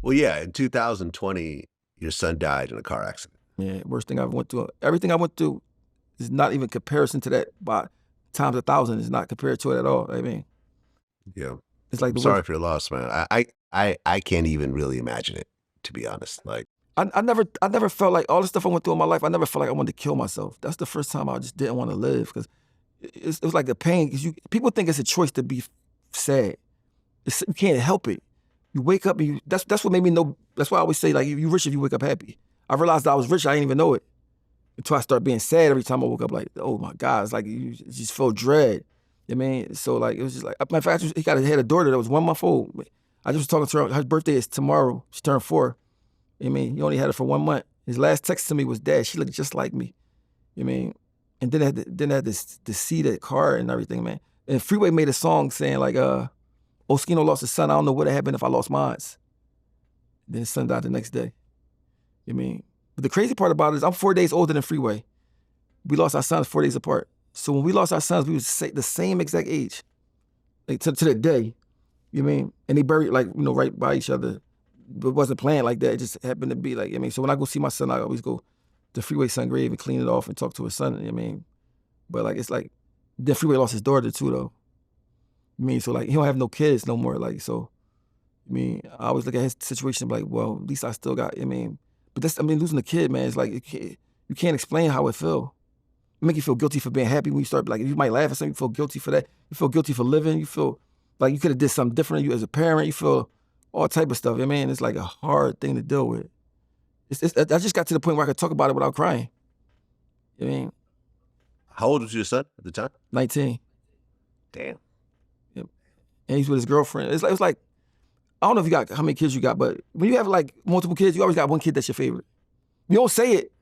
Well, yeah, in 2020, your son died in a car accident. Yeah, worst thing I ever went through. Everything I went through is not even comparison to that. By times 1,000 is not compared to it at all. I mean, Yeah. it's like I'm the sorry worst. for your loss, man. I can't even really imagine it, to be honest. Like, I never felt like all the stuff I went through in my life. I never felt like I wanted to kill myself. That's the first time I just didn't want to live because it was like the pain. Because people think it's a choice to be sad. You can't help it. You wake up and that's what made me know. That's why I always say like you rich if you wake up happy. I realized that I was rich. I didn't even know it until I started being sad every time I woke up. Like, oh my God, it's like you just feel dread. You know what I mean? So like it was just like matter of fact, he had a daughter that was 1 month old. I just was talking to her. Her birthday is tomorrow. She turned 4. You know what I mean? He only had her for 1 month. His last text to me was, "Dad, she looked just like me." You know what I mean? And then I had to see that car and everything, man. And Freeway made a song saying like, Oschino lost his son. I don't know what would happen if I lost mine. Then his son died the next day. You know what I mean? But the crazy part about it is I'm 4 days older than Freeway. We lost our sons 4 days apart. So when we lost our sons, we was the same exact age, like to the day. You know what I mean? And they buried like, right by each other. But it wasn't planned like that. It just happened to be like, I mean, so when I go see my son, I always go to Freeway's son grave and clean it off and talk to his son, you know what I mean? But like, it's like, then Freeway lost his daughter too though. I mean, so like, he don't have no kids no more, like, so, I mean, I always look at his situation like, well, at least I still got, I mean, but losing a kid, man, it's like, you can't explain how it feel. It make you feel guilty for being happy when you start, like, you might laugh at something, you feel guilty for that. You feel guilty for living, you feel like you could have did something different, you as a parent, you feel all type of stuff. I mean, it's like a hard thing to deal with. I just got to the point where I could talk about it without crying. I mean, how old was your son at the time? 19. Damn. Yep. And he's with his girlfriend. It was like, I don't know if you got how many kids you got, but when you have like multiple kids, you always got one kid that's your favorite. You don't say it,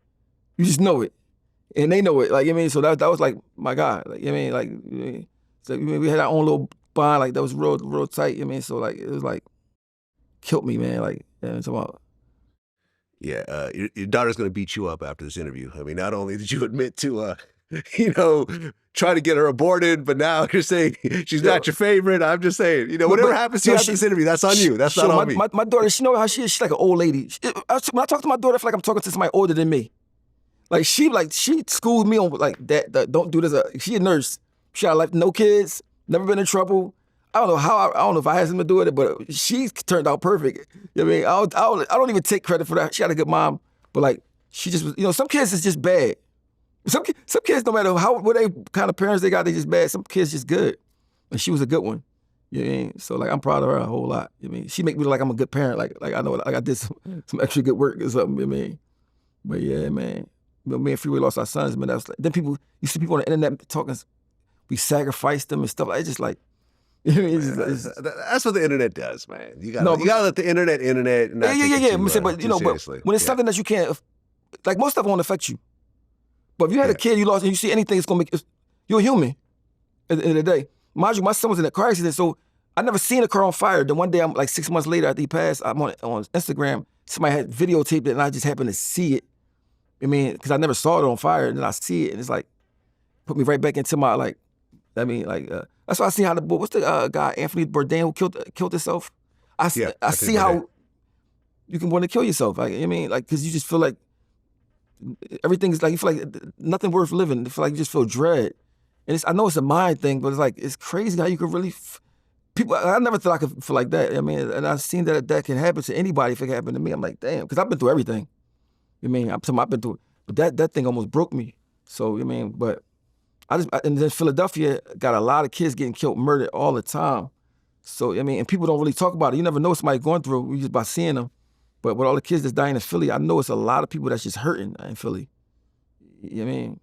you just know it, and they know it. Like, I mean, so that was like my God. Like, I mean, like, so we had our own little bond. Like that was real tight. I mean, so like it was like killed me, man. Like, Yeah, your daughter's gonna beat you up after this interview. I mean, not only did you admit to, try to get her aborted, but now you're saying she's not your favorite. I'm just saying, whatever happens to you after this interview, that's on you. That's not on me. My daughter, she know how she is. She's like an old lady. When I talk to my daughter, I feel like I'm talking to somebody older than me. Like she schooled me on like that don't do this. She a nurse. She had like no kids, never been in trouble. I don't know if I had something to do with it, but she turned out perfect. You know what I mean? I don't even take credit for that. She had a good mom, but like she just was, some kids is just bad. Some kids, no matter what they kind of parents they got, they just bad. Some kids just good, and she was a good one. You know what I mean? So like I'm proud of her a whole lot. You know what I mean? She make me look like I'm a good parent. Like I know like I did some extra good work or something. You know what I mean? But yeah, man. But me and Freeway lost our sons, man. That was like, then you see people on the internet talking, we sacrificed them and stuff. Like, it's just like, you know what I mean? That's what the internet does, man. You gotta let the internet and not take it too, but seriously. But when it's something that you can't, like most stuff won't affect you. But if you had a kid you lost and you see anything, it's gonna make you're a human at the end of the day. Mind you, my son was in a car accident, so I never seen a car on fire. Then one day, I'm like 6 months later after he passed, I'm on Instagram. Somebody had videotaped it, and I just happened to see it. I mean, because I never saw it on fire, and then I see it, and it's like put me right back into my like. I mean, like that's why I see how what's the guy Anthony Bourdain who killed himself. I see how you can want to kill yourself. Like I mean, like because you just feel like everything is like you feel like nothing worth living. You feel like you just feel dread, and I know it's a mind thing, but it's like it's crazy how you could really people. I never thought I could feel like that. I mean, and I've seen that can happen to anybody if it happened to me. I'm like, damn, because I've been through everything. I mean, I've been through it, but that thing almost broke me. So I mean, but. And then Philadelphia got a lot of kids getting killed, murdered all the time. So, I mean, and people don't really talk about it. You never know what somebody going through just by seeing them. But with all the kids that's dying in Philly, I know it's a lot of people that's just hurting in Philly. You know what I mean?